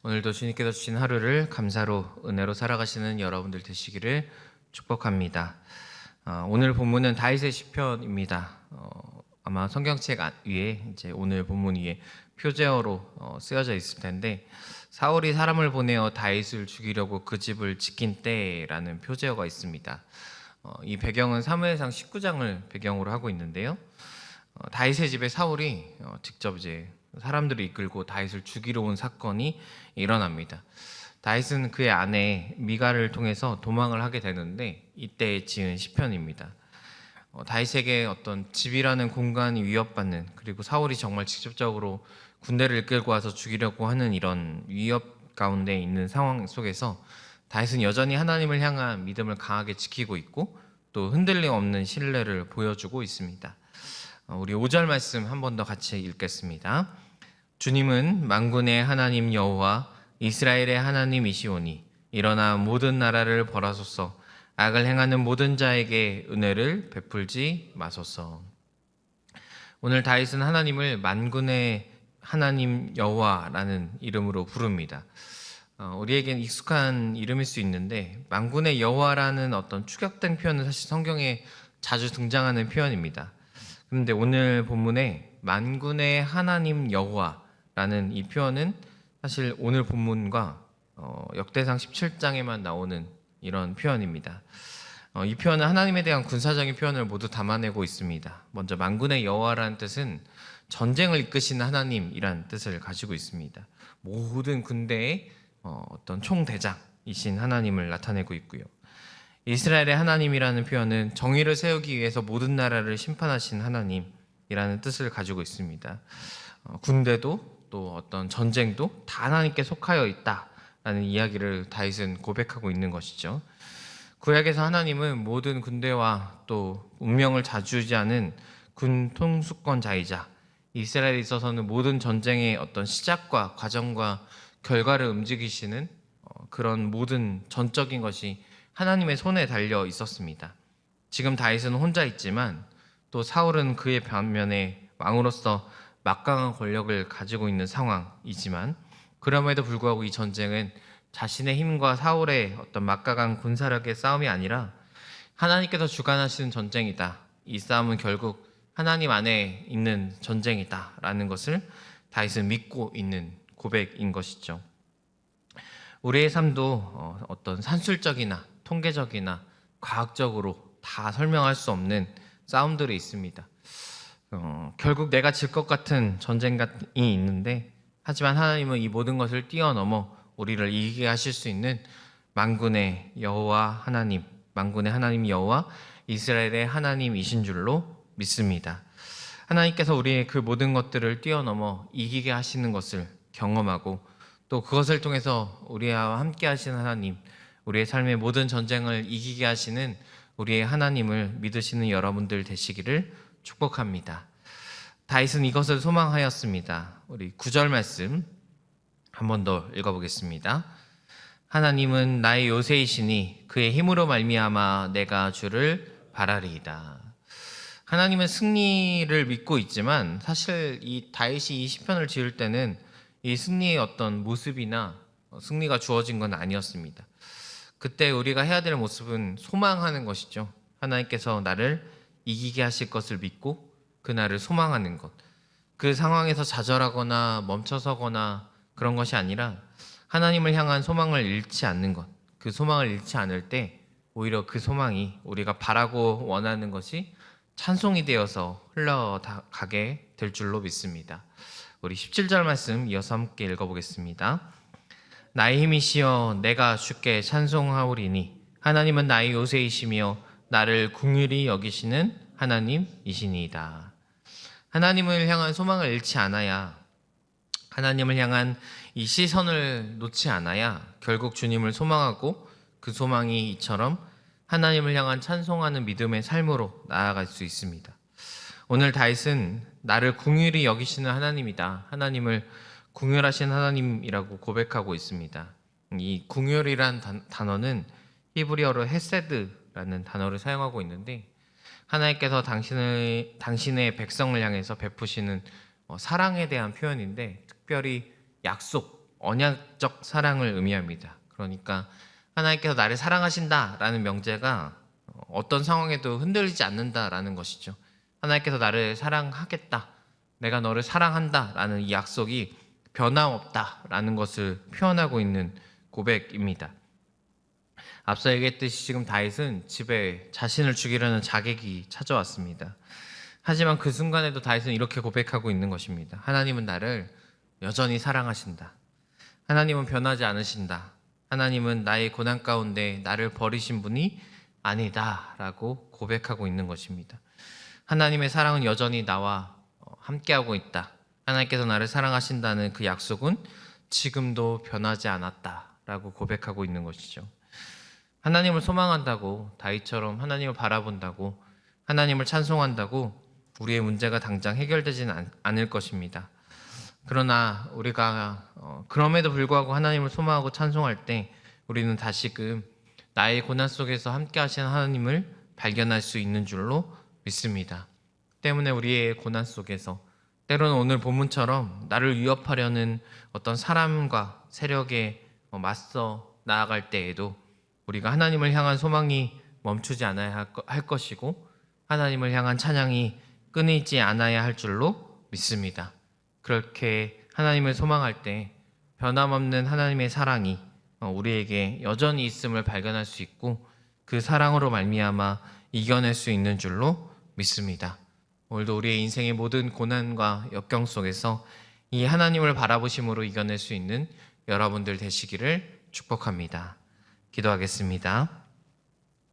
오늘도 주님께서 주신 하루를 감사로 은혜로 살아가시는 여러분들 되시기를 축복합니다. 오늘 본문은 다윗의 시편입니다. 아마 성경책 위에 이제 오늘 본문 위에 표제어로 쓰여져 있을 텐데, 사울이 사람을 보내어 다윗을 죽이려고 그 집을 지킨 때라는 표제어가 있습니다. 이 배경은 사무엘상 19장을 배경으로 하고 있는데요. 다윗의 집에 사울이 직접 이제 사람들을 이끌고 다윗을 죽이러 온 사건이 일어납니다. 다윗은 그의 아내 미갈을 통해서 도망을 하게 되는데, 이때 지은 시편입니다. 다윗에게 어떤 집이라는 공간이 위협받는, 그리고 사울이 정말 직접적으로 군대를 이끌고 와서 죽이려고 하는 이런 위협 가운데 있는 상황 속에서 다윗은 여전히 하나님을 향한 믿음을 강하게 지키고 있고, 또 흔들림 없는 신뢰를 보여주고 있습니다. 우리 5절 말씀 한 번 더 같이 읽겠습니다. 주님은 만군의 하나님 여호와 이스라엘의 하나님이시오니 일어나 모든 나라를 벌하소서. 악을 행하는 모든 자에게 은혜를 베풀지 마소서. 오늘 다윗은 하나님을 만군의 하나님 여호와라는 이름으로 부릅니다. 우리에겐 익숙한 이름일 수 있는데, 만군의 여호와라는 어떤 축약된 표현은 사실 성경에 자주 등장하는 표현입니다. 그런데 오늘 본문에 만군의 하나님 여호와라는 이 표현은 사실 오늘 본문과 역대상 17장에만 나오는 이런 표현입니다. 이 표현은 하나님에 대한 군사적인 표현을 모두 담아내고 있습니다. 먼저 만군의 여호와라는 뜻은 전쟁을 이끄시는 하나님이란 뜻을 가지고 있습니다. 모든 군대의 어떤 총대장이신 하나님을 나타내고 있고요. 이스라엘의 하나님이라는 표현은 정의를 세우기 위해서 모든 나라를 심판하신 하나님이라는 뜻을 가지고 있습니다. 군대도 또 어떤 전쟁도 다 하나님께 속하여 있다라는 이야기를 다윗은 고백하고 있는 것이죠. 구약에서 하나님은 모든 군대와 또 운명을 좌지우지하는 군 통수권자이자, 이스라엘에 있어서는 모든 전쟁의 어떤 시작과 과정과 결과를 움직이시는 그런 모든 전적인 것이 하나님의 손에 달려 있었습니다. 지금 다윗은 혼자 있지만 또 사울은 그의 반면에 왕으로서 막강한 권력을 가지고 있는 상황이지만, 그럼에도 불구하고 이 전쟁은 자신의 힘과 사울의 어떤 막강한 군사력의 싸움이 아니라 하나님께서 주관하시는 전쟁이다. 이 싸움은 결국 하나님 안에 있는 전쟁이다라는 것을 다윗은 믿고 있는 고백인 것이죠. 우리의 삶도 어떤 산술적이나 통계적이나 과학적으로 다 설명할 수 없는 싸움들이 있습니다. 결국 내가 질 것 같은 전쟁이 있는데, 하지만 하나님은 이 모든 것을 뛰어넘어 우리를 이기게 하실 수 있는 만군의 여호와 하나님, 만군의 하나님 여호와 이스라엘의 하나님이신 줄로 믿습니다. 하나님께서 우리의 그 모든 것들을 뛰어넘어 이기게 하시는 것을 경험하고, 또 그것을 통해서 우리와 함께 하시는 하나님, 우리의 삶의 모든 전쟁을 이기게 하시는 우리의 하나님을 믿으시는 여러분들 되시기를 축복합니다. 다윗은 이것을 소망하였습니다. 우리 9절 말씀 한 번 더 읽어보겠습니다. 하나님은 나의 요새이시니 그의 힘으로 말미암아 내가 주를 바라리이다. 하나님은 승리를 믿고 있지만, 사실 이 다윗이 이 시편을 지을 때는 이 승리의 어떤 모습이나 승리가 주어진 건 아니었습니다. 그때 우리가 해야 될 모습은 소망하는 것이죠. 하나님께서 나를 이기게 하실 것을 믿고 그날을 소망하는 것. 그 상황에서 좌절하거나 멈춰서거나 그런 것이 아니라 하나님을 향한 소망을 잃지 않는 것. 그 소망을 잃지 않을 때 오히려 그 소망이 우리가 바라고 원하는 것이 찬송이 되어서 흘러가게 될 줄로 믿습니다. 우리 17절 말씀 이어서 함께 읽어보겠습니다. 나의 힘이시여 내가 주께 찬송하오리니 하나님은 나의 요새이시며 나를 긍휼히 여기시는 하나님이시니이다. 하나님을 향한 소망을 잃지 않아야, 하나님을 향한 이 시선을 놓지 않아야 결국 주님을 소망하고 그 소망이 이처럼 하나님을 향한 찬송하는 믿음의 삶으로 나아갈 수 있습니다. 오늘 다윗은 나를 긍휼히 여기시는 하나님이다, 하나님을 긍휼하신 하나님이라고 고백하고 있습니다. 이 긍휼이란 단어는 히브리어로 헤세드라는 단어를 사용하고 있는데, 하나님께서 당신의 백성을 향해서 베푸시는 사랑에 대한 표현인데, 특별히 약속, 언약적 사랑을 의미합니다. 그러니까 하나님께서 나를 사랑하신다라는 명제가 어떤 상황에도 흔들리지 않는다라는 것이죠. 하나님께서 나를 사랑하겠다, 내가 너를 사랑한다라는 이 약속이 변함없다라는 것을 표현하고 있는 고백입니다. 앞서 얘기했듯이 지금 다윗은 집에 자신을 죽이려는 자객이 찾아왔습니다. 하지만 그 순간에도 다윗은 이렇게 고백하고 있는 것입니다. 하나님은 나를 여전히 사랑하신다. 하나님은 변하지 않으신다. 하나님은 나의 고난 가운데 나를 버리신 분이 아니다 라고 고백하고 있는 것입니다. 하나님의 사랑은 여전히 나와 함께하고 있다. 하나님께서 나를 사랑하신다는 그 약속은 지금도 변하지 않았다 라고 고백하고 있는 것이죠. 하나님을 소망한다고, 다윗처럼 하나님을 바라본다고, 하나님을 찬송한다고 우리의 문제가 당장 해결되지는 않을 것입니다. 그러나 우리가 그럼에도 불구하고 하나님을 소망하고 찬송할 때 우리는 다시금 나의 고난 속에서 함께 하시는 하나님을 발견할 수 있는 줄로 믿습니다. 때문에 우리의 고난 속에서 때로는 오늘 본문처럼 나를 위협하려는 어떤 사람과 세력에 맞서 나아갈 때에도 우리가 하나님을 향한 소망이 멈추지 않아야 할 것이고 하나님을 향한 찬양이 끊이지 않아야 할 줄로 믿습니다. 그렇게 하나님을 소망할 때 변함없는 하나님의 사랑이 우리에게 여전히 있음을 발견할 수 있고 그 사랑으로 말미암아 이겨낼 수 있는 줄로 믿습니다. 오늘도 우리의 인생의 모든 고난과 역경 속에서 이 하나님을 바라보심으로 이겨낼 수 있는 여러분들 되시기를 축복합니다. 기도하겠습니다.